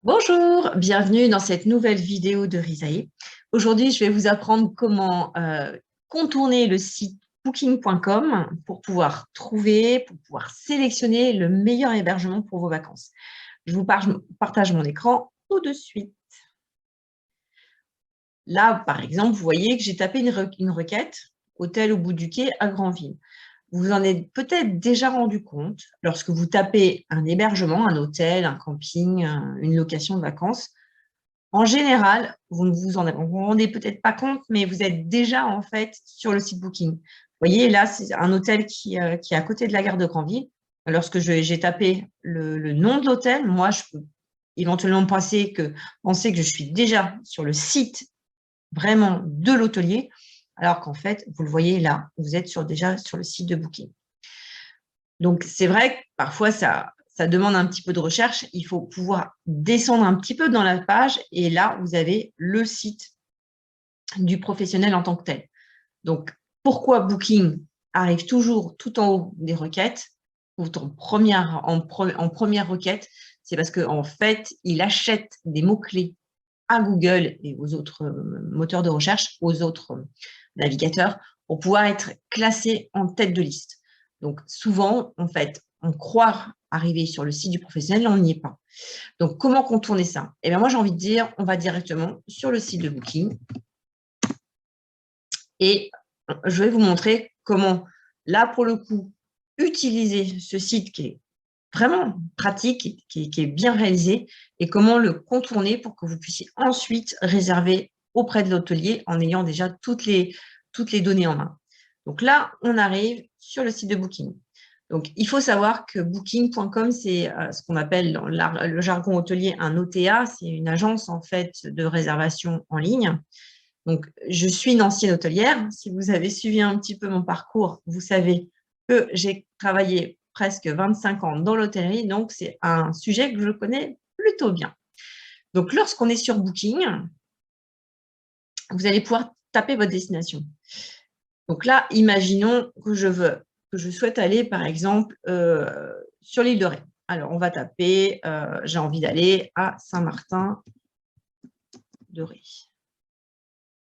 Bonjour, bienvenue dans cette nouvelle vidéo de Risae. Aujourd'hui, je vais vous apprendre comment contourner le site booking.com pour pouvoir trouver, pour pouvoir sélectionner le meilleur hébergement pour vos vacances. Je vous partage mon écran tout de suite. Là, par exemple, vous voyez que j'ai tapé une requête « Hôtel au bout du quai à Granville ». Vous vous en êtes peut-être déjà rendu compte lorsque vous tapez un hébergement, un hôtel, un camping, une location de vacances. En général, vous ne vous en rendez peut-être pas compte, mais vous êtes déjà en fait sur le site Booking. Vous voyez, là, c'est un hôtel qui est à côté de la gare de Granville. Lorsque j'ai tapé le nom de l'hôtel, moi, je peux éventuellement penser que je suis déjà sur le site vraiment de l'hôtelier, alors qu'en fait, vous le voyez là, vous êtes déjà sur le site de Booking. Donc, c'est vrai que parfois, ça demande un petit peu de recherche. Il faut pouvoir descendre un petit peu dans la page et là, vous avez le site du professionnel en tant que tel. Donc, pourquoi Booking arrive toujours tout en haut des requêtes ou en première requête? C'est parce qu'en fait, il achète des mots-clés à Google et aux autres moteurs de recherche, aux autres navigateurs, pour pouvoir être classé en tête de liste. Donc, souvent, en fait, on croit arriver sur le site du professionnel, on n'y est pas. Donc, comment contourner ça? Eh bien, moi, j'ai envie de dire, on va directement sur le site de Booking et je vais vous montrer comment, là, pour le coup, utiliser ce site qui est vraiment pratique, qui est bien réalisé, et comment le contourner pour que vous puissiez ensuite réserver auprès de l'hôtelier en ayant déjà toutes les données en main. Donc là, on arrive sur le site de Booking. Donc, il faut savoir que Booking.com, c'est ce qu'on appelle dans le jargon hôtelier un OTA, c'est une agence en fait de réservation en ligne. Donc, je suis une ancienne hôtelière. Si vous avez suivi un petit peu mon parcours, vous savez que j'ai travaillé presque 25 ans dans l'hôtellerie, donc c'est un sujet que je connais plutôt bien. Donc, lorsqu'on est sur Booking, vous allez pouvoir taper votre destination. Donc là, imaginons que je souhaite aller, par exemple, sur l'île de Ré. Alors, on va taper, j'ai envie d'aller à Saint-Martin-de-Ré.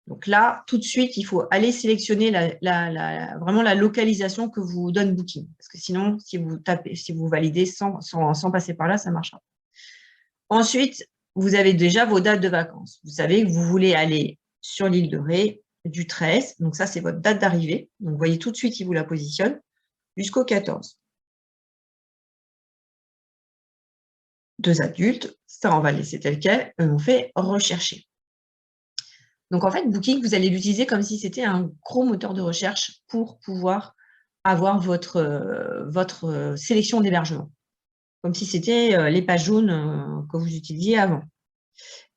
Donc là, tout de suite, il faut aller sélectionner vraiment la localisation que vous donne Booking. Parce que sinon, si vous validez sans passer par là, ça ne marchera pas. Ensuite, vous avez déjà vos dates de vacances. Vous savez que vous voulez aller sur l'île de Ré du 13. Donc ça, c'est votre date d'arrivée. Donc, vous voyez tout de suite, il vous la positionne jusqu'au 14. 2 adultes, ça, on va le laisser tel quel. Et on fait rechercher. Donc, en fait, Booking, vous allez l'utiliser comme si c'était un gros moteur de recherche pour pouvoir avoir votre sélection d'hébergement, comme si c'était les pages jaunes que vous utilisiez avant.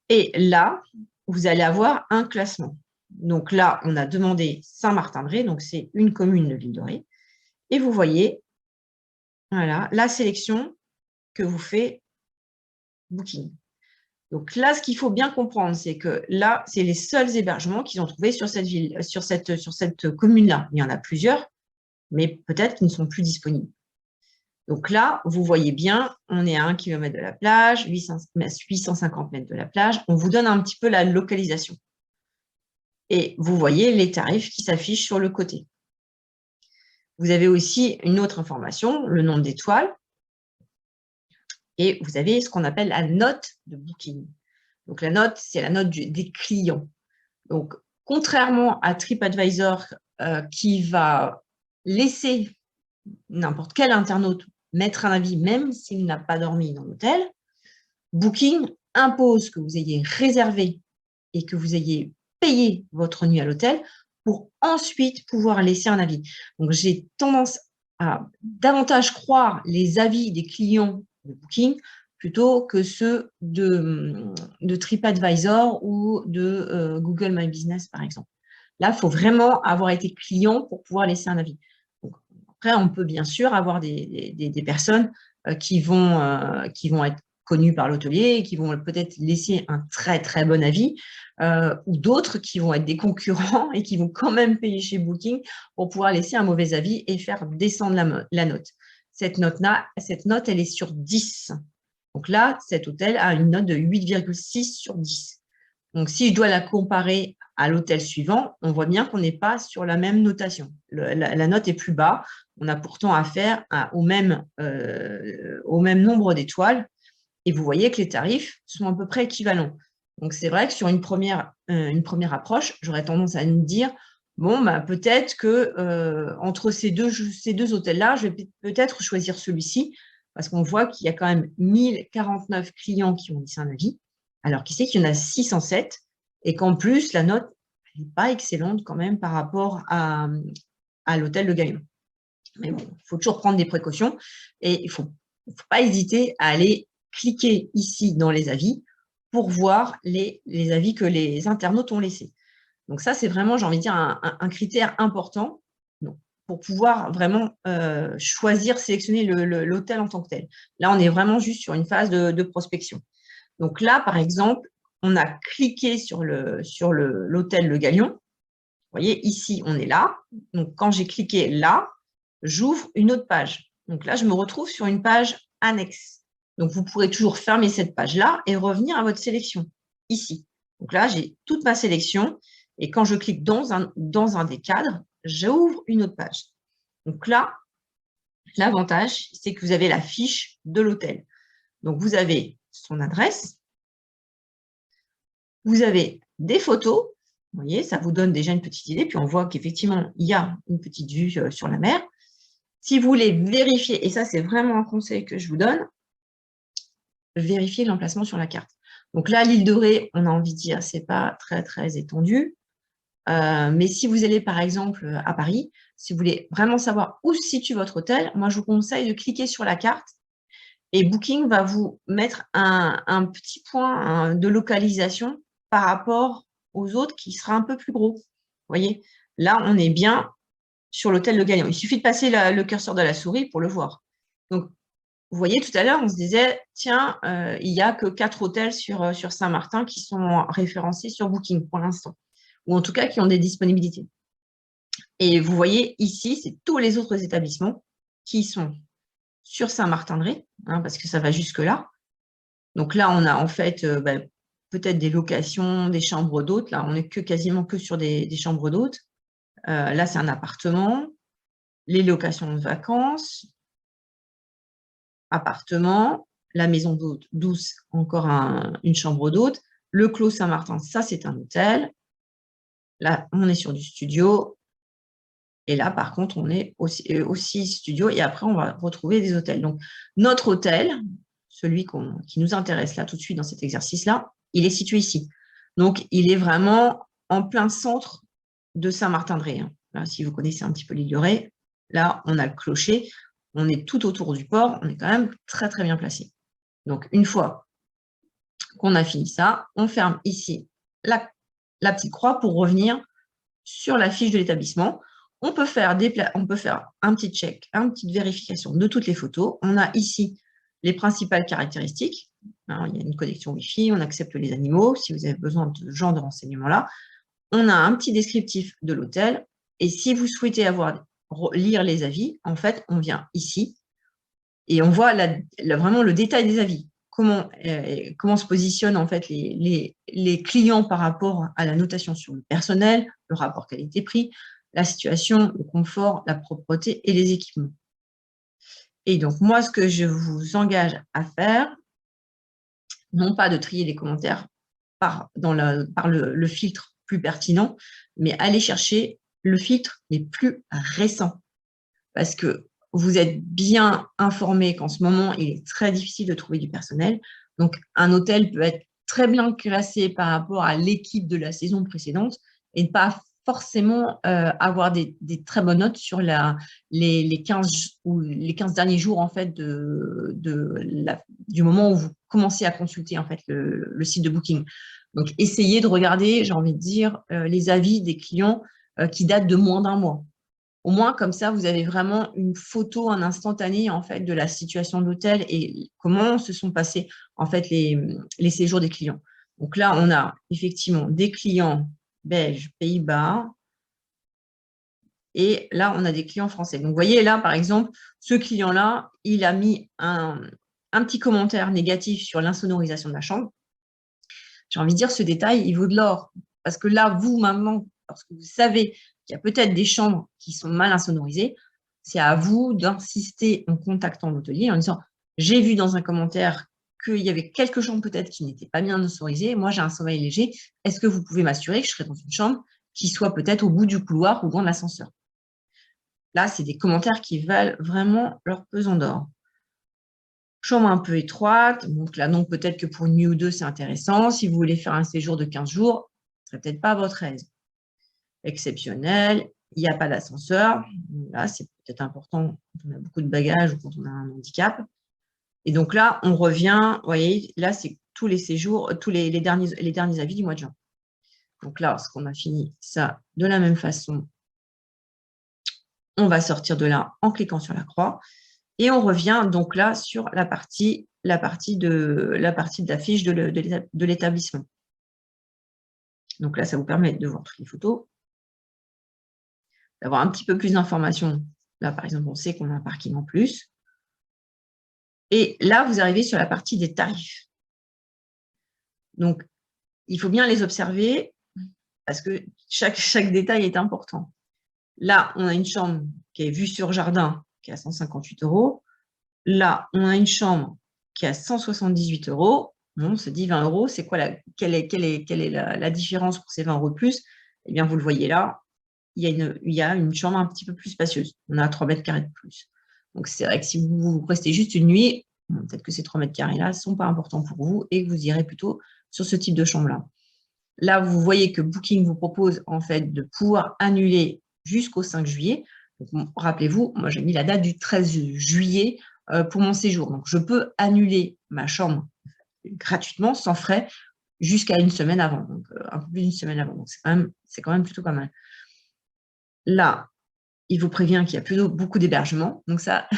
Et là, vous allez avoir un classement. Donc là, on a demandé Saint-Martin-de-Ré, donc c'est une commune de l'île de Ré. Et vous voyez, voilà, la sélection que vous fait Booking. Donc là, ce qu'il faut bien comprendre, c'est que là, c'est les seuls hébergements qu'ils ont trouvés sur cette ville, sur cette commune-là. Il y en a plusieurs, mais peut-être qu'ils ne sont plus disponibles. Donc là, vous voyez bien, on est à 1 km de la plage, 850 mètres de la plage. On vous donne un petit peu la localisation. Et vous voyez les tarifs qui s'affichent sur le côté. Vous avez aussi une autre information, le nombre d'étoiles. Et vous avez ce qu'on appelle la note de Booking. Donc, la note, c'est la note des clients. Donc, contrairement à TripAdvisor qui va laisser n'importe quel internaute mettre un avis, même s'il n'a pas dormi dans l'hôtel, Booking impose que vous ayez réservé et que vous ayez payé votre nuit à l'hôtel pour ensuite pouvoir laisser un avis. Donc, j'ai tendance à davantage croire les avis des clients de Booking plutôt que ceux de TripAdvisor ou de Google My Business, par exemple. Là, il faut vraiment avoir été client pour pouvoir laisser un avis. Donc, après, on peut bien sûr avoir des personnes qui vont être connues par l'hôtelier et qui vont peut-être laisser un très, très bon avis, ou d'autres qui vont être des concurrents et qui vont quand même payer chez Booking pour pouvoir laisser un mauvais avis et faire descendre la note. Cette note, elle est sur 10. Donc là, cet hôtel a une note de 8,6 sur 10. Donc, si je dois la comparer à l'hôtel suivant, on voit bien qu'on n'est pas sur la même notation. La note est plus bas. On a pourtant affaire au même nombre d'étoiles. Et vous voyez que les tarifs sont à peu près équivalents. Donc, c'est vrai que sur une première approche, j'aurais tendance à me dire, bon, bah, peut-être que entre ces deux hôtels-là, je vais peut-être choisir celui-ci, parce qu'on voit qu'il y a quand même 1049 clients qui ont laissé un avis, alors qui sait qu'il y en a 607, et qu'en plus, la note n'est pas excellente quand même par rapport à l'hôtel de Gaillon. Mais bon, il faut toujours prendre des précautions, et il ne faut pas hésiter à aller cliquer ici dans les avis pour voir les avis que les internautes ont laissés. Donc ça, c'est vraiment, j'ai envie de dire, un critère important pour pouvoir vraiment choisir, sélectionner l'hôtel en tant que tel. Là, on est vraiment juste sur une phase de prospection. Donc là, par exemple, on a cliqué sur l'hôtel Le Galion. Vous voyez, ici, on est là. Donc, quand j'ai cliqué là, j'ouvre une autre page. Donc là, je me retrouve sur une page annexe. Donc, vous pourrez toujours fermer cette page-là et revenir à votre sélection, ici. Donc là, j'ai toute ma sélection. Et quand je clique dans un des cadres, j'ouvre une autre page. Donc là, l'avantage, c'est que vous avez la fiche de l'hôtel. Donc, vous avez son adresse. Vous avez des photos. Vous voyez, ça vous donne déjà une petite idée. Puis, on voit qu'effectivement, il y a une petite vue sur la mer. Si vous voulez vérifier, et ça, c'est vraiment un conseil que je vous donne, vérifier l'emplacement sur la carte. Donc là, l'île de Ré, on a envie de dire, ce n'est pas très, très étendu. Mais si vous allez, par exemple, à Paris, si vous voulez vraiment savoir où se situe votre hôtel, moi, je vous conseille de cliquer sur la carte et Booking va vous mettre un petit point de localisation par rapport aux autres qui sera un peu plus gros. Vous voyez, là, on est bien sur l'hôtel Le Galion. Il suffit de passer le curseur de la souris pour le voir. Donc, vous voyez, tout à l'heure, on se disait, tiens, il n'y a que 4 hôtels sur Saint-Martin qui sont référencés sur Booking pour l'instant, ou en tout cas qui ont des disponibilités. Et vous voyez ici, c'est tous les autres établissements qui sont sur Saint-Martin-de-Ré, parce que ça va jusque-là. Donc là, on a en fait peut-être des locations, des chambres d'hôtes. Là, on n'est quasiment que sur des chambres d'hôtes. Là, c'est un appartement. Les locations de vacances, appartement, la maison d'hôte douce, encore une chambre d'hôte. Le Clos Saint-Martin, ça, c'est un hôtel. Là, on est sur du studio. Et là, par contre, on est aussi studio. Et après, on va retrouver des hôtels. Donc, notre hôtel, celui qui nous intéresse là tout de suite dans cet exercice-là, il est situé ici. Donc, il est vraiment en plein centre de Saint-Martin-de-Ré. Là, si vous connaissez un petit peu l'île de Ré, là, on a le clocher. On est tout autour du port. On est quand même très, très bien placé. Donc, une fois qu'on a fini ça, on ferme ici la petite croix pour revenir sur la fiche de l'établissement. On peut faire un petit check, une petite vérification de toutes les photos. On a ici les principales caractéristiques. Alors, il y a une connexion Wi-Fi, on accepte les animaux, si vous avez besoin de ce genre de renseignements-là. On a un petit descriptif de l'hôtel. Et si vous souhaitez lire les avis, en fait, on vient ici et on voit vraiment le détail des avis. Comment se positionnent en fait les clients par rapport à la notation sur le personnel, le rapport qualité-prix, la situation, le confort, la propreté et les équipements. Et donc, moi, ce que je vous engage à faire, non pas de trier les commentaires par le filtre plus pertinent, mais aller chercher le filtre les plus récents. Parce que vous êtes bien informé qu'en ce moment, il est très difficile de trouver du personnel. Donc, un hôtel peut être très bien classé par rapport à l'équipe de la saison précédente et ne pas forcément avoir des très bonnes notes sur les 15 derniers jours en fait, du moment où vous commencez à consulter en fait, le site de Booking. Donc, essayez de regarder, j'ai envie de dire, les avis des clients qui datent de moins d'un mois. Au moins, comme ça, vous avez vraiment une photo, un instantané en fait, de la situation de l'hôtel et comment se sont passés en fait, les séjours des clients. Donc là, on a effectivement des clients belges, Pays-Bas, et là, on a des clients français. Donc, vous voyez, là, par exemple, ce client-là, il a mis un un petit commentaire négatif sur l'insonorisation de la chambre, j'ai envie de dire, ce détail, il vaut de l'or. Parce que là, vous, maintenant, parce que vous savez qu'il y a peut-être des chambres qui sont mal insonorisées, c'est à vous d'insister en contactant l'hôtelier en disant « J'ai vu dans un commentaire qu'il y avait quelques chambres peut-être qui n'étaient pas bien insonorisées. Moi, j'ai un sommeil léger. Est-ce que vous pouvez m'assurer que je serai dans une chambre qui soit peut-être au bout du couloir ou dans l'ascenseur ?» Là, c'est des commentaires qui valent vraiment leur pesant d'or. Chambre un peu étroite, donc là, donc peut-être que pour une nuit ou deux, c'est intéressant. Si vous voulez faire un séjour de 15 jours, ce ne serait peut-être pas à votre aise. Exceptionnel, il n'y a pas d'ascenseur. Là, c'est peut-être important quand on a beaucoup de bagages ou quand on a un handicap. Et donc là, on revient, vous voyez, là, c'est tous les séjours, tous les derniers avis du mois de juin. Donc là, lorsqu'on a fini ça de la même façon, on va sortir de là en cliquant sur la croix. Et on revient donc là sur la partie de la fiche de l'établissement. Donc là, ça vous permet de voir toutes les photos, d'avoir un petit peu plus d'informations. Là, par exemple, on sait qu'on a un parking en plus. Et là, vous arrivez sur la partie des tarifs. Donc, il faut bien les observer parce que chaque détail est important. Là, on a une chambre qui est vue sur jardin, qui est à 158 €. Là, on a une chambre qui est à 178 €. On se dit 20 €, c'est quoi quelle est la différence pour ces 20 € de plus? Eh bien, vous le voyez là, il y a une chambre un petit peu plus spacieuse. On a 3 mètres carrés de plus. Donc, c'est vrai que si vous restez juste une nuit, peut-être que ces 3 mètres carrés-là ne sont pas importants pour vous et que vous irez plutôt sur ce type de chambre-là. Là, vous voyez que Booking vous propose en fait de pouvoir annuler jusqu'au 5 juillet. Rappelez-vous, moi j'ai mis la date du 13 juillet pour mon séjour. Donc, je peux annuler ma chambre gratuitement, sans frais, jusqu'à une semaine avant, donc un peu plus d'une semaine avant. Donc, c'est quand même plutôt pas mal. Là, il vous prévient qu'il y a plutôt beaucoup d'hébergements. Donc ça,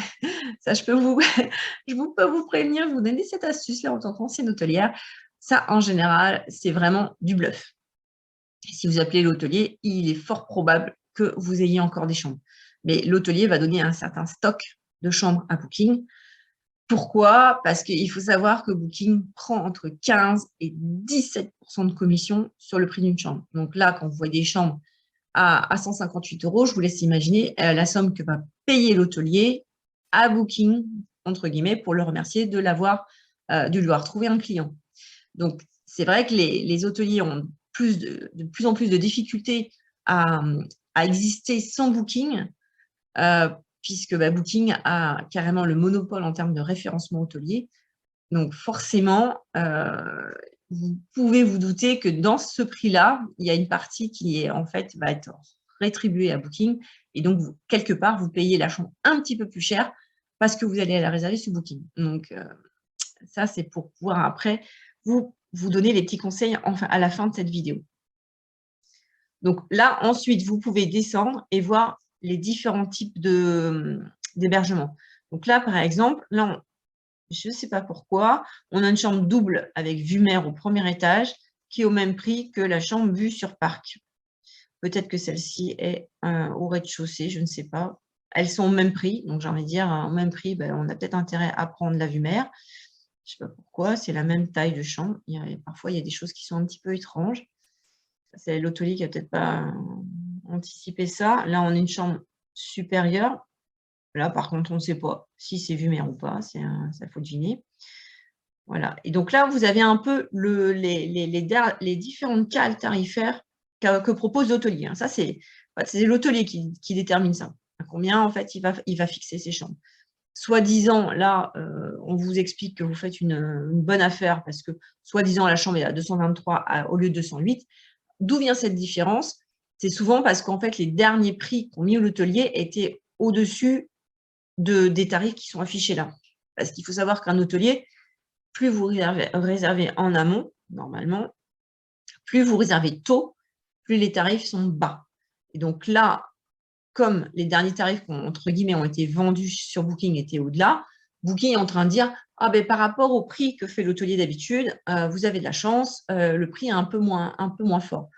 je peux vous prévenir, vous donner cette astuce-là en tant qu'ancienne hôtelière. Ça, en général, c'est vraiment du bluff. Si vous appelez l'hôtelier, il est fort probable que vous ayez encore des chambres. Mais l'hôtelier va donner un certain stock de chambres à Booking. Pourquoi? Parce qu'il faut savoir que Booking prend entre 15 et 17 % de commission sur le prix d'une chambre. Donc là, quand vous voyez des chambres à 158 €, je vous laisse imaginer la somme que va payer l'hôtelier à Booking, entre guillemets, pour le remercier de lui avoir trouvé un client. Donc, c'est vrai que les hôteliers ont de plus en plus de difficultés à exister sans Booking, puisque Booking a carrément le monopole en termes de référencement hôtelier. Donc, forcément, vous pouvez vous douter que dans ce prix-là, il y a une partie qui est, en fait, va être rétribuée à Booking. Et donc, quelque part, vous payez la chambre un petit peu plus cher parce que vous allez la réserver sur Booking. Donc, ça, c'est pour pouvoir après vous donner les petits conseils à la fin de cette vidéo. Donc là, ensuite, vous pouvez descendre et voir les différents types d'hébergement. Donc là, par exemple, là, je ne sais pas pourquoi, on a une chambre double avec vue mer au premier étage qui est au même prix que la chambre vue sur parc. Peut-être que celle-ci est au rez-de-chaussée, je ne sais pas. Elles sont au même prix, donc j'ai envie de dire, au même prix, on a peut-être intérêt à prendre la vue mer. Je ne sais pas pourquoi, c'est la même taille de chambre. Parfois, il y a des choses qui sont un petit peu étranges. C'est l'hôtelier qui n'a peut-être pas anticipé ça. Là, on a une chambre supérieure. Là, par contre, on ne sait pas si c'est vue mer ou pas. Ça, faut deviner. Voilà. Et donc là, vous avez un peu les différentes cales tarifaires que propose l'hôtelier. Ça, c'est l'hôtelier qui détermine ça. À combien, en fait, il va fixer ses chambres. Soi-disant, là, on vous explique que vous faites une bonne affaire parce que, soi-disant, la chambre est à 223 au lieu de 208. D'où vient cette différence? C'est souvent parce qu'en fait, les derniers prix qu'ont mis l'hôtelier étaient au-dessus des tarifs qui sont affichés là. Parce qu'il faut savoir qu'un hôtelier, plus vous réservez en amont, normalement, plus vous réservez tôt, plus les tarifs sont bas. Et donc là, comme les derniers tarifs, entre guillemets, ont été vendus sur Booking étaient au-delà, Booking est en train de dire « Ah ben par rapport au prix que fait l'hôtelier d'habitude, vous avez de la chance, le prix est un peu moins fort. »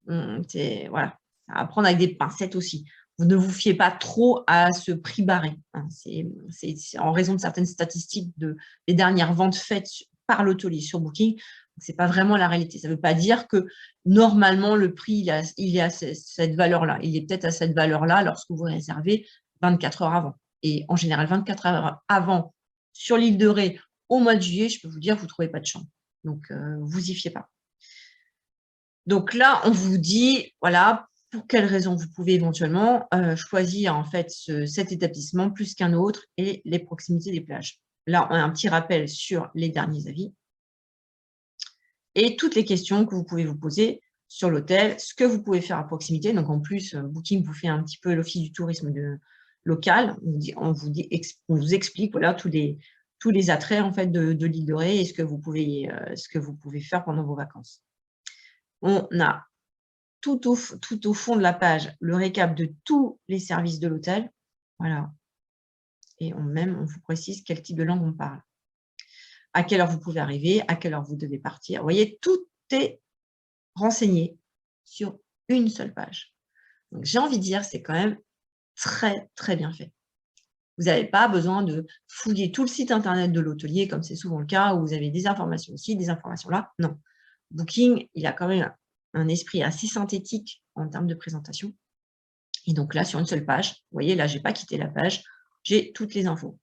Voilà, à prendre avec des pincettes aussi. vous ne vous fiez pas trop à ce prix barré. Hein. C'est en raison de certaines statistiques des dernières ventes faites par l'hôtelier sur Booking. Ce n'est pas vraiment la réalité. Ça ne veut pas dire que normalement, le prix, il est à cette valeur-là. Il est peut-être à cette valeur-là lorsque vous réservez 24 heures avant. Et en général, 24 heures avant, sur l'île de Ré, au mois de juillet, je peux vous dire, vous ne trouvez pas de chambre. Donc, vous y fiez pas. Donc là, on vous dit, voilà, pour quelles raisons vous pouvez éventuellement choisir en fait cet établissement plus qu'un autre et les proximités des plages. Là, on a un petit rappel sur les derniers avis et toutes les questions que vous pouvez vous poser sur l'hôtel, ce que vous pouvez faire à proximité. Donc en plus, Booking vous fait un petit peu l'office du tourisme local. On vous explique voilà, tous les attraits en fait, de l'île de Ré et ce que vous pouvez faire pendant vos vacances. On a tout au fond de la page le récap de tous les services de l'hôtel. Voilà. Et on vous précise quel type de langue on parle. À quelle heure vous pouvez arriver, à quelle heure vous devez partir. Vous voyez, tout est renseigné sur une seule page. Donc, j'ai envie de dire, c'est quand même très, très bien fait. Vous n'avez pas besoin de fouiller tout le site internet de l'hôtelier, comme c'est souvent le cas, où vous avez des informations ici, des informations là. Non. Booking, il a quand même un esprit assez synthétique en termes de présentation. Et donc là, sur une seule page, vous voyez, là, je n'ai pas quitté la page, j'ai toutes les infos.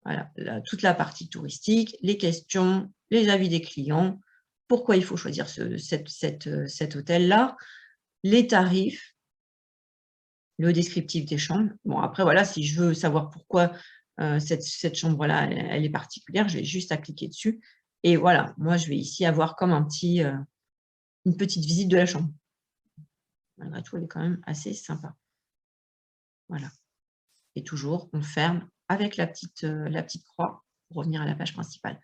Voilà, là, toute la partie touristique, les questions, les avis des clients, pourquoi il faut choisir cet hôtel-là, les tarifs, le descriptif des chambres. Bon, après, voilà, si je veux savoir pourquoi cette chambre-là, elle est particulière, j'ai juste à cliquer dessus. Et voilà, moi, je vais ici avoir comme une petite visite de la chambre. Malgré tout, elle est quand même assez sympa. Voilà. Et toujours, on ferme avec la petite croix pour revenir à la page principale.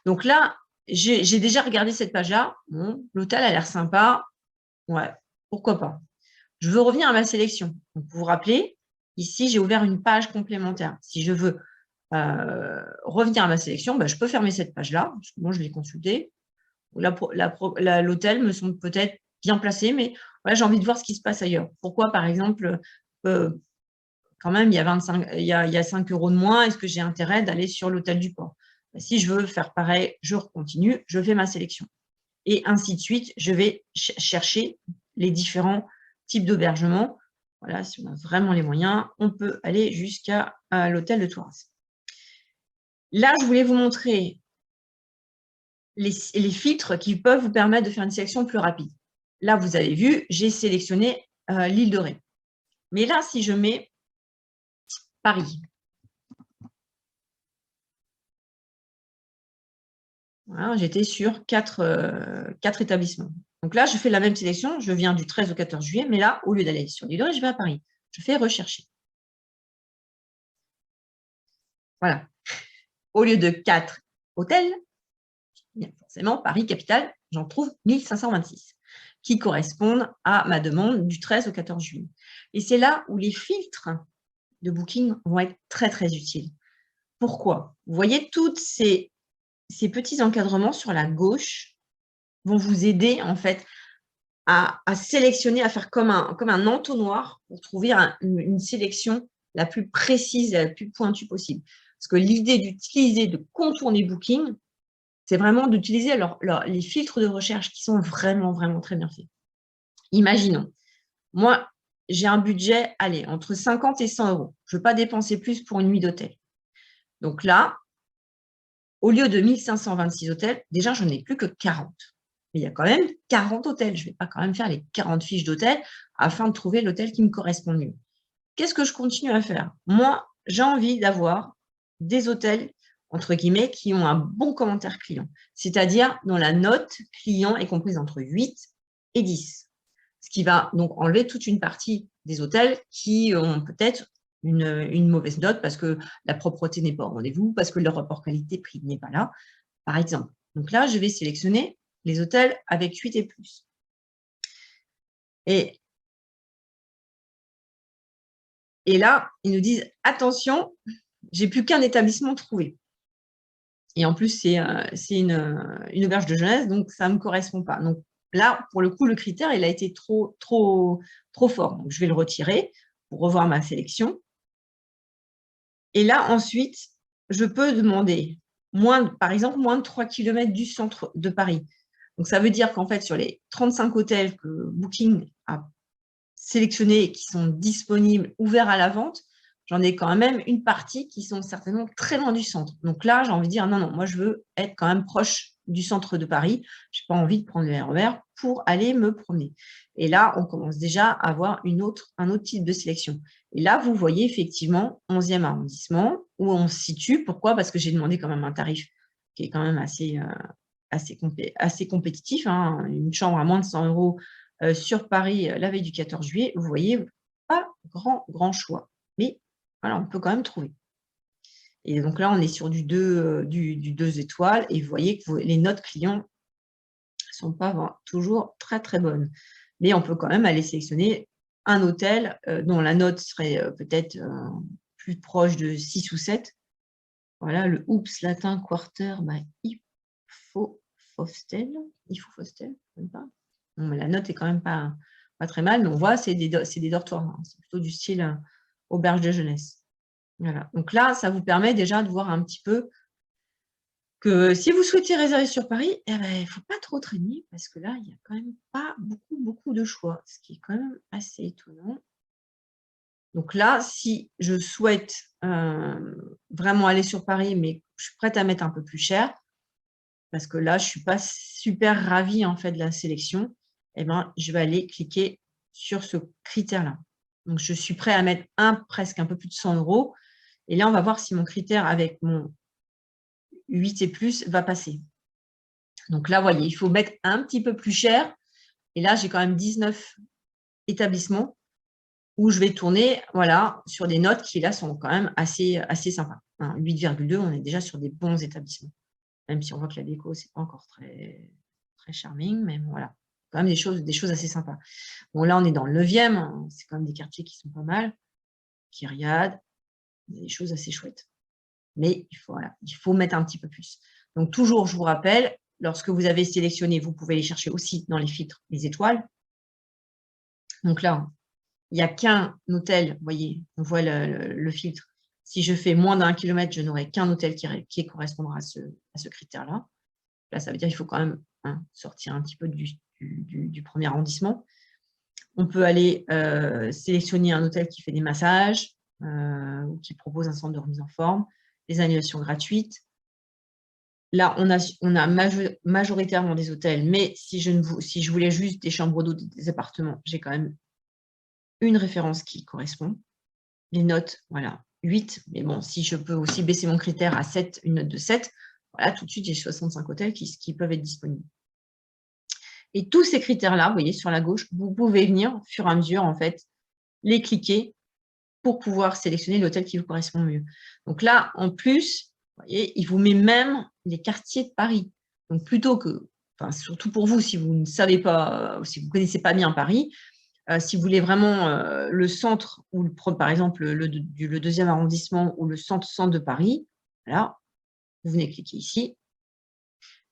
Donc là, j'ai déjà regardé cette page-là. Bon, l'hôtel a l'air sympa. Ouais, pourquoi pas. Je veux revenir à ma sélection. Donc, vous vous rappelez, ici, j'ai ouvert une page complémentaire. Si je veux revenir à ma sélection, je peux fermer cette page-là, parce que moi, je l'ai consultée. L'hôtel me semble peut-être bien placé, mais voilà, j'ai envie de voir ce qui se passe ailleurs. Pourquoi, par exemple, quand même, il y a 5 € de moins, est-ce que j'ai intérêt d'aller sur l'hôtel du port? Si je veux faire pareil, je continue, je fais ma sélection. Et ainsi de suite, je vais chercher les différents types d'hébergement. Voilà, si on a vraiment les moyens, on peut aller jusqu'à l'hôtel de Touras. Là, je voulais vous montrer les filtres qui peuvent vous permettre de faire une sélection plus rapide. Là, vous avez vu, j'ai sélectionné l'île de Ré. Mais là, si je mets Paris, voilà, j'étais sur 4 établissements. Donc là, je fais la même sélection, je viens du 13 au 14 juillet, mais là, au lieu d'aller sur l'île de Ré, je vais à Paris. Je fais rechercher. Voilà. Au lieu de 4 hôtels, forcément, Paris, capitale, j'en trouve 1526 qui correspondent à ma demande du 13 au 14 juillet. Et c'est là où les filtres de Booking vont être très, très utiles. Pourquoi? Vous voyez, tous ces petits encadrements sur la gauche vont vous aider en fait à sélectionner, à faire comme un entonnoir pour trouver une sélection la plus précise et la plus pointue possible. Parce que l'idée d'utiliser, de contourner Booking, c'est vraiment d'utiliser les filtres de recherche qui sont vraiment, vraiment très bien faits. Imaginons, moi, j'ai un budget, allez, entre 50 et 100 €. Je ne veux pas dépenser plus pour une nuit d'hôtel. Donc là, au lieu de 1526 hôtels, déjà, je n'ai plus que 40. Mais il y a quand même 40 hôtels. Je ne vais pas quand même faire les 40 fiches d'hôtel afin de trouver l'hôtel qui me correspond le mieux. Qu'est-ce que je continue à faire? Moi, j'ai envie d'avoir des hôtels, entre guillemets, qui ont un bon commentaire client, c'est-à-dire dont la note client est comprise entre 8 et 10. Ce qui va donc enlever toute une partie des hôtels qui ont peut-être une mauvaise note parce que la propreté n'est pas au rendez-vous, parce que le rapport qualité-prix n'est pas là, par exemple. Donc là, je vais sélectionner les hôtels avec 8 et plus. Et là, ils nous disent « Attention, j'ai plus qu'un établissement trouvé. » Et en plus, c'est une auberge de jeunesse, donc ça ne me correspond pas. Donc là, pour le coup, le critère, il a été trop fort. Donc, je vais le retirer pour revoir ma sélection. Et là, ensuite, je peux demander, par exemple, moins de 3 km du centre de Paris. Donc, ça veut dire qu'en fait, sur les 35 hôtels que Booking a sélectionnés, qui sont disponibles, ouverts à la vente, j'en ai quand même une partie qui sont certainement très loin du centre. Donc là, j'ai envie de dire, non, non, moi, je veux être quand même proche du centre de Paris. Je n'ai pas envie de prendre le RER pour aller me promener. Et là, on commence déjà à avoir un autre type de sélection. Et là, vous voyez effectivement 11e arrondissement où on se situe. Pourquoi? Parce que j'ai demandé quand même un tarif qui est quand même assez compétitif. Hein. Une chambre à moins de 100 € sur Paris la veille du 14 juillet. Vous voyez, pas grand choix. Mais voilà, on peut quand même trouver. Et donc là, on est sur du 2 étoiles et vous voyez que les notes clients ne sont pas toujours très bonnes. Mais on peut quand même aller sélectionner un hôtel dont la note serait peut-être plus proche de 6 ou 7. Voilà, le Oops Latin Quarter by Ifofostel. Ifofostel, je ne sais pas. Bon, mais la note est quand même pas très mal, mais on voit, c'est des dortoirs. Hein. C'est plutôt du style auberge de jeunesse. Voilà. Donc là, ça vous permet déjà de voir un petit peu que si vous souhaitez réserver sur Paris, il ne faut pas trop traîner parce que là, il n'y a quand même pas beaucoup de choix, ce qui est quand même assez étonnant. Donc là, si je souhaite vraiment aller sur Paris, mais je suis prête à mettre un peu plus cher, parce que là, je ne suis pas super ravie en fait de la sélection, eh ben, je vais aller cliquer sur ce critère-là. Donc, je suis prêt à mettre presque un peu plus de 100 €. Et là, on va voir si mon critère avec mon 8 et plus va passer. Donc là, vous voyez, il faut mettre un petit peu plus cher. Et là, j'ai quand même 19 établissements où je vais tourner voilà, sur des notes qui, là, sont quand même assez sympas. Hein, 8,2, on est déjà sur des bons établissements. Même si on voit que la déco, ce n'est pas encore très charming, mais bon, voilà. Quand même des choses assez sympas. Bon, là, on est dans le 9e, hein, c'est quand même des quartiers qui sont pas mal. Kyriade, des choses assez chouettes. Mais il faut mettre un petit peu plus. Donc, toujours, je vous rappelle, lorsque vous avez sélectionné, vous pouvez les chercher aussi dans les filtres, les étoiles. Donc là, il n'y a qu'un hôtel, vous voyez, on voit le filtre. Si je fais moins d'1 kilomètre, je n'aurai qu'un hôtel qui correspondra à ce critère-là. Là, ça veut dire qu'il faut quand même sortir un petit peu du premier arrondissement. On peut aller sélectionner un hôtel qui fait des massages ou qui propose un centre de remise en forme, des annulations gratuites. Là, on a majoritairement des hôtels, mais si je voulais juste des chambres d'hôtes, des appartements, j'ai quand même une référence qui correspond. Les notes, voilà, 8. Mais bon, si je peux aussi baisser mon critère à 7, une note de 7, voilà, tout de suite, j'ai 65 hôtels qui peuvent être disponibles. Et tous ces critères-là, vous voyez, sur la gauche, vous pouvez venir, au fur et à mesure, en fait, les cliquer pour pouvoir sélectionner l'hôtel qui vous correspond le mieux. Donc là, en plus, vous voyez, il vous met même les quartiers de Paris. Donc plutôt que, enfin, surtout pour vous, si vous ne savez pas, si vous ne connaissez pas bien Paris, si vous voulez vraiment le centre, ou par exemple le 2e arrondissement ou le centre de Paris, là, vous venez cliquer ici.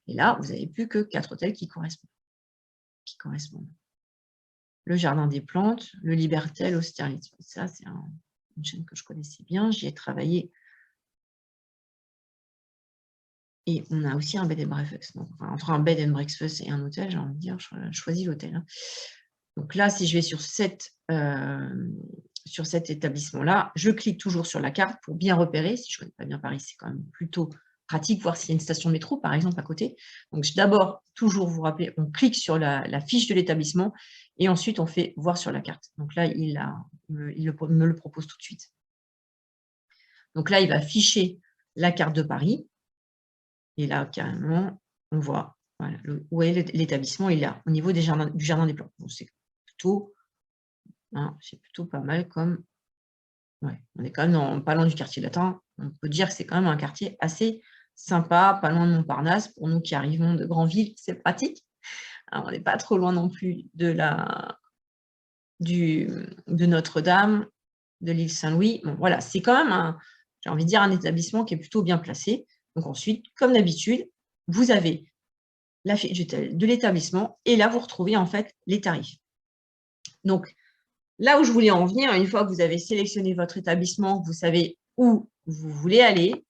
Et là, vous n'avez plus que 4 hôtels qui correspondent. Le Jardin des Plantes, le Libertel, Austerlitz. Ça, c'est une chaîne que je connaissais bien, j'y ai travaillé. Et on a aussi un bed and breakfast. Donc, entre un bed and breakfast et un hôtel, j'ai envie de dire, je choisis l'hôtel. Hein. Donc là, si je vais sur cet établissement-là, je clique toujours sur la carte pour bien repérer. Si je ne connais pas bien Paris, c'est quand même plutôt pratique, voir s'il y a une station de métro, par exemple, à côté. Donc, d'abord, toujours vous rappeler, on clique sur la fiche de l'établissement et ensuite, on fait voir sur la carte. Donc là, il me le propose tout de suite. Donc là, il va afficher la carte de Paris. Et là, carrément, on voit voilà, où est l'établissement. Il est là, au niveau du Jardin des Plantes. Donc, c'est plutôt pas mal comme... Ouais, on est quand même pas loin du quartier latin. On peut dire que c'est quand même un quartier assez sympa, pas loin de Montparnasse. Pour nous qui arrivons de grandes villes, c'est pratique. Alors, on n'est pas trop loin non plus de Notre-Dame, de l'île Saint-Louis. Bon, voilà, c'est quand même, j'ai envie de dire, un établissement qui est plutôt bien placé. Donc ensuite, comme d'habitude, vous avez la fiche de l'établissement et là, vous retrouvez en fait les tarifs. Donc, là où je voulais en venir, une fois que vous avez sélectionné votre établissement, vous savez où vous voulez aller,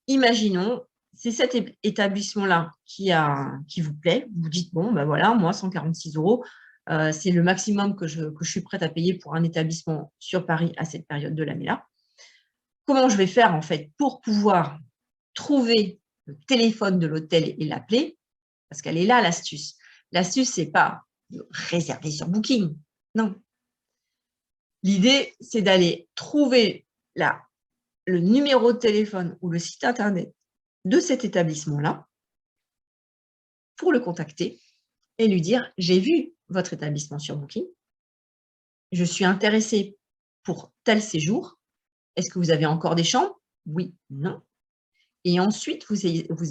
imaginons, c'est cet établissement-là qui vous plaît. Vous dites, bon, ben voilà, moi, 146 €, c'est le maximum que je suis prête à payer pour un établissement sur Paris à cette période de l'année-là. Comment je vais faire, en fait, pour pouvoir trouver le téléphone de l'hôtel et l'appeler? Parce qu'elle est là, l'astuce. L'astuce, c'est pas de réserver sur Booking. Non. L'idée, c'est d'aller trouver le numéro de téléphone ou le site internet de cet établissement-là pour le contacter et lui dire: «J'ai vu votre établissement sur Booking. Je suis intéressée pour tel séjour. Est-ce que vous avez encore des chambres? Oui, non». Et ensuite, vous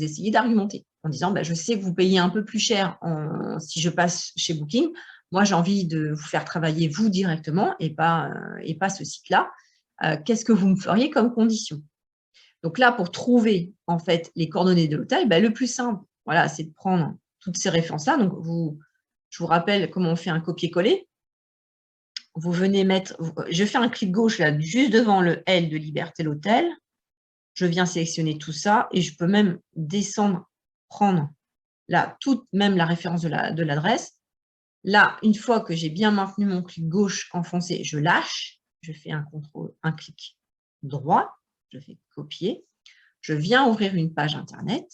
essayez d'argumenter en disant: «Bah, je sais que vous payez un peu plus cher si je passe chez Booking. Moi, j'ai envie de vous faire travailler vous directement et pas ce site-là. Qu'est-ce que vous me feriez comme condition?» Donc là, pour trouver en fait les coordonnées de l'hôtel, bah, le plus simple, voilà, c'est de prendre toutes ces références-là. Donc je vous rappelle comment on fait un copier-coller. Vous venez mettre je fais un clic gauche là, juste devant le L de Liberté l'hôtel. Je viens sélectionner tout ça et je peux même descendre, prendre là, même la référence de l'adresse. Là, une fois que j'ai bien maintenu mon clic gauche enfoncé, je lâche, je fais un clic droit, je fais copier, je viens ouvrir une page internet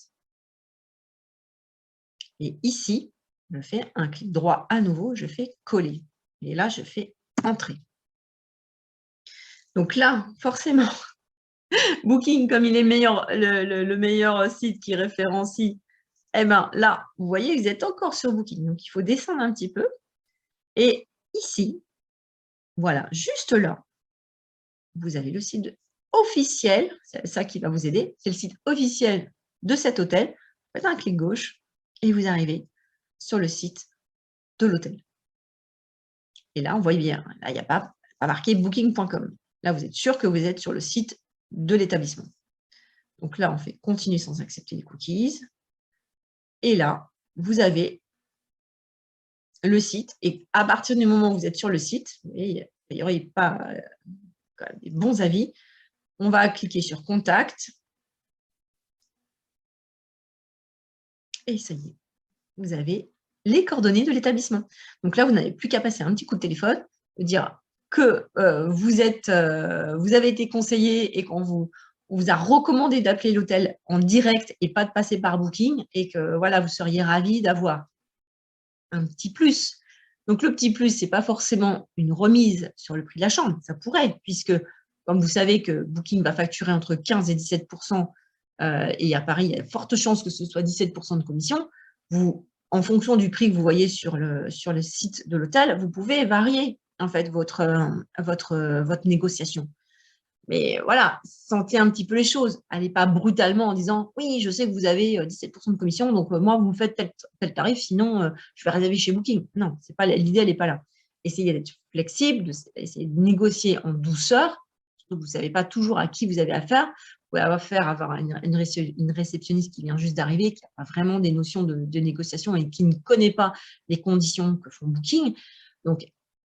et ici, je fais un clic droit à nouveau, je fais coller et là, je fais entrer. Donc là, forcément, Booking, comme il est le meilleur site qui référencie, eh ben là, vous voyez, vous êtes encore sur Booking. Donc, il faut descendre un petit peu. Et ici, voilà, juste là, vous avez le site officiel. C'est ça qui va vous aider. C'est le site officiel de cet hôtel. Faites un clic gauche et vous arrivez sur le site de l'hôtel. Et là, on voit bien, là, il n'y a pas marqué booking.com. Là, vous êtes sûr que vous êtes sur le site de l'établissement. Donc là, on fait continue sans accepter les cookies. Et là, vous avez le site. Et à partir du moment où vous êtes sur le site, il n'y aurait pas des bons avis, on va cliquer sur Contact. Et ça y est, vous avez les coordonnées de l'établissement. Donc là, vous n'avez plus qu'à passer un petit coup de téléphone, vous dire que vous avez été conseillé et qu'on on vous a recommandé d'appeler l'hôtel en direct et pas de passer par Booking et que voilà, vous seriez ravis d'avoir un petit plus. Donc le petit plus, ce n'est pas forcément une remise sur le prix de la chambre, ça pourrait, puisque comme vous savez que Booking va facturer entre 15 et 17 et à Paris, il y a de fortes chances que ce soit 17 de commission. En fonction du prix que vous voyez sur le site de l'hôtel, vous pouvez varier en fait votre négociation. Mais voilà, sentez un petit peu les choses. Allez pas brutalement en disant: «Oui, je sais que vous avez 17 de commission, donc moi, vous me faites tel tarif, sinon je vais réserver chez Booking». Non, c'est pas l'idée, elle n'est pas là. Essayez d'être flexible, essayez de négocier en douceur, surtout que vous ne savez pas toujours à qui vous avez affaire. Vous pouvez avoir une réceptionniste qui vient juste d'arriver, qui n'a pas vraiment des notions de négociation et qui ne connaît pas les conditions que font Booking. Donc,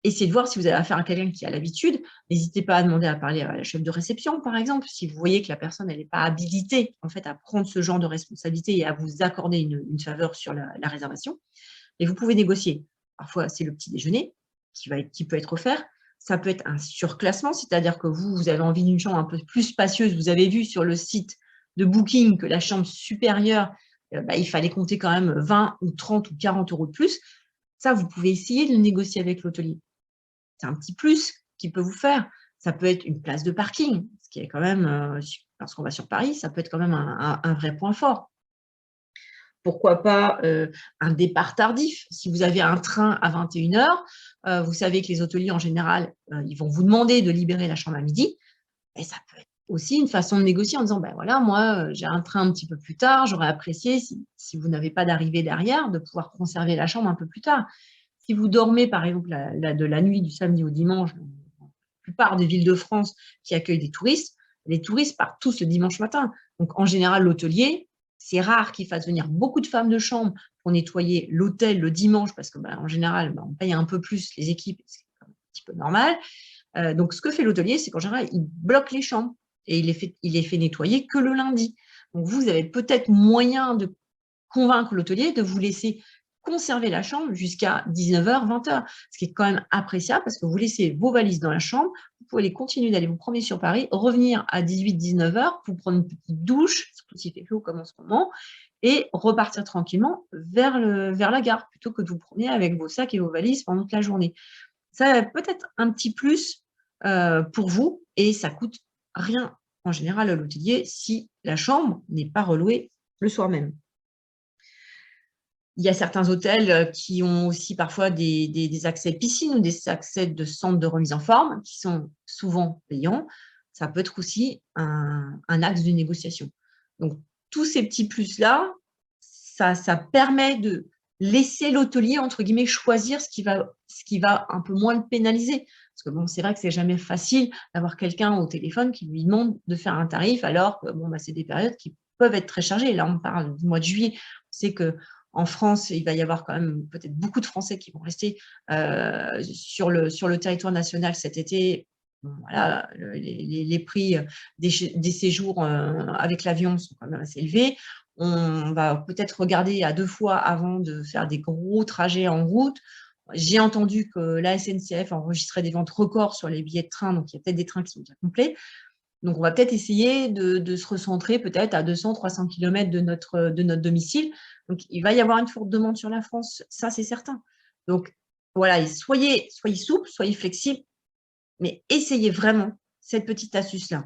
essayez de voir si vous avez affaire à quelqu'un qui a l'habitude. N'hésitez pas à demander à parler à la chef de réception, par exemple, si vous voyez que la personne n'est pas habilitée en fait, à prendre ce genre de responsabilité et à vous accorder une faveur sur la réservation. Et vous pouvez négocier. Parfois, c'est le petit déjeuner qui peut être offert. Ça peut être un surclassement, c'est-à-dire que vous avez envie d'une chambre un peu plus spacieuse. Vous avez vu sur le site de Booking que la chambre supérieure, il fallait compter quand même 20 ou 30 ou 40 € de plus. Ça, vous pouvez essayer de le négocier avec l'hôtelier. C'est un petit plus qu'il peut vous faire. Ça peut être une place de parking, ce qui est quand même, lorsqu'on va sur Paris, ça peut être quand même un vrai point fort. Pourquoi pas un départ tardif? Si vous avez un train à 21 h, vous savez que les hôteliers, en général, ils vont vous demander de libérer la chambre à midi. Et ça peut être aussi une façon de négocier en disant: «Ben voilà, moi, j'ai un train un petit peu plus tard, j'aurais apprécié si vous n'avez pas d'arrivée derrière, de pouvoir conserver la chambre un peu plus tard». Si vous dormez, par exemple, de la nuit du samedi au dimanche, dans la plupart des villes de France qui accueillent des touristes, les touristes partent tous le dimanche matin. Donc, en général, l'hôtelier, C'est rare qu'ils fassent venir beaucoup de femmes de chambre pour nettoyer l'hôtel le dimanche parce que, en général, on paye un peu plus les équipes, c'est un petit peu normal. Donc ce que fait l'hôtelier, c'est qu'en général, il bloque les chambres et il les fait nettoyer que le lundi. Donc vous avez peut-être moyen de convaincre l'hôtelier de vous laisser conserver la chambre jusqu'à 19h, 20h, ce qui est quand même appréciable parce que vous laissez vos valises dans la chambre, vous pouvez les continuer d'aller vous promener sur Paris, revenir à 18-19h, vous prendre une petite douche, surtout s'il fait chaud comme en ce moment, et repartir tranquillement vers la gare, plutôt que de vous promener avec vos sacs et vos valises pendant toute la journée. Ça peut être un petit plus pour vous et ça coûte rien en général à l'hôtelier si la chambre n'est pas relouée le soir même. Il y a certains hôtels qui ont aussi parfois des accès piscine ou des accès de centres de remise en forme qui sont souvent payants. Ça peut être aussi un axe de négociation. Donc, tous ces petits plus-là, ça permet de laisser l'hôtelier, entre guillemets, choisir ce qui va un peu moins le pénaliser. Parce que bon, c'est vrai que c'est jamais facile d'avoir quelqu'un au téléphone qui lui demande de faire un tarif alors que bon, c'est des périodes qui peuvent être très chargées. Là, on parle du mois de juillet. On sait qu'en France, il va y avoir quand même peut-être beaucoup de Français qui vont rester sur le territoire national cet été. Bon, voilà, les prix des séjours avec l'avion sont quand même assez élevés. On va peut-être regarder à 2 fois avant de faire des gros trajets en route. J'ai entendu que la SNCF enregistrait des ventes records sur les billets de train, donc il y a peut-être des trains qui sont déjà complets. Donc, on va peut-être essayer de se recentrer peut-être à 200-300 km de notre domicile. Donc, il va y avoir une forte demande sur la France, ça c'est certain. Donc, voilà, et soyez souples, soyez flexibles, mais essayez vraiment cette petite astuce-là.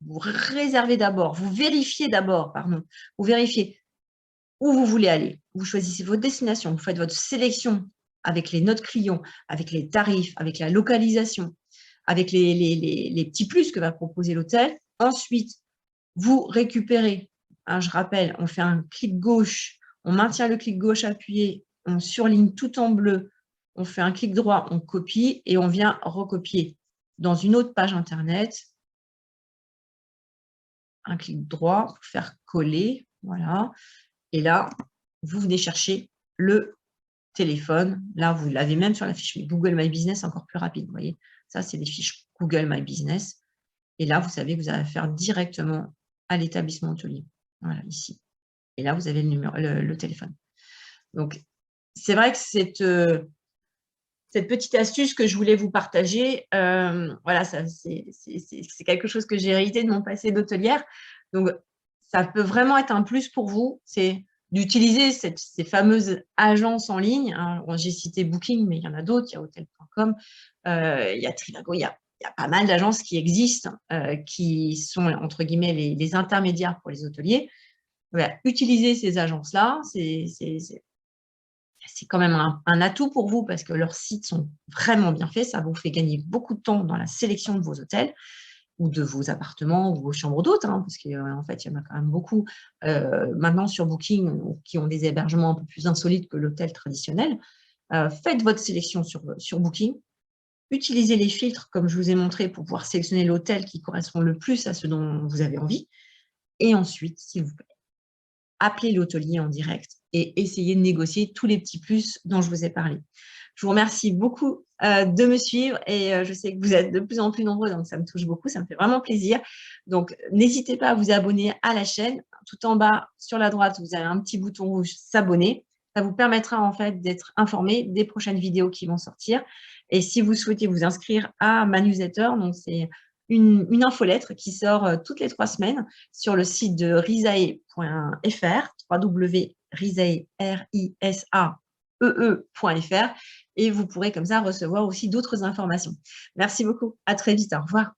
Vous réservez d'abord, vous vérifiez d'abord, pardon, vous vérifiez où vous voulez aller. Vous choisissez votre destination, vous faites votre sélection avec les notes clients, avec les tarifs, avec la localisation, avec les petits plus que va proposer l'hôtel. Ensuite, vous récupérez, je rappelle, on fait un clic gauche, on maintient le clic gauche appuyé, on surligne tout en bleu, on fait un clic droit, on copie et on vient recopier dans une autre page internet. Un clic droit pour faire coller, voilà. Et là, vous venez chercher le téléphone. Là, vous l'avez même sur la fiche Google My Business, encore plus rapide. Vous voyez, ça, c'est des fiches Google My Business. Et là, vous savez que vous allez faire directement à l'établissement hôtelier. Voilà, ici. Et là, vous avez le téléphone. Donc, c'est vrai que cette petite astuce que je voulais vous partager, voilà, c'est quelque chose que j'ai hérité de mon passé d'hôtelière. Donc, ça peut vraiment être un plus pour vous, c'est d'utiliser ces fameuses agences en ligne. Hein. J'ai cité Booking, mais il y en a d'autres, il y a Hotel.com, il y a Trivago, il y a pas mal d'agences qui existent, qui sont, entre guillemets, les intermédiaires pour les hôteliers. Voilà, utilisez ces agences-là, c'est quand même un atout pour vous parce que leurs sites sont vraiment bien faits. Ça vous fait gagner beaucoup de temps dans la sélection de vos hôtels ou de vos appartements ou vos chambres d'hôtes, hein, parce qu'en fait, il y en a quand même beaucoup maintenant sur Booking qui ont des hébergements un peu plus insolites que l'hôtel traditionnel. Faites votre sélection sur Booking. Utilisez les filtres, comme je vous ai montré, pour pouvoir sélectionner l'hôtel qui correspond le plus à ce dont vous avez envie. Et ensuite, s'il vous plaît, appelez l'hôtelier en direct et essayez de négocier tous les petits plus dont je vous ai parlé. Je vous remercie beaucoup de me suivre et je sais que vous êtes de plus en plus nombreux, donc ça me touche beaucoup, ça me fait vraiment plaisir. Donc, n'hésitez pas à vous abonner à la chaîne. Tout en bas, sur la droite, vous avez un petit bouton rouge « S'abonner ». Ça vous permettra en fait d'être informé des prochaines vidéos qui vont sortir. Et si vous souhaitez vous inscrire à ma newsletter, donc c'est une infolettre qui sort toutes les 3 semaines sur le site de risae.fr, www.risae.fr, et vous pourrez comme ça recevoir aussi d'autres informations. Merci beaucoup, à très vite, au revoir.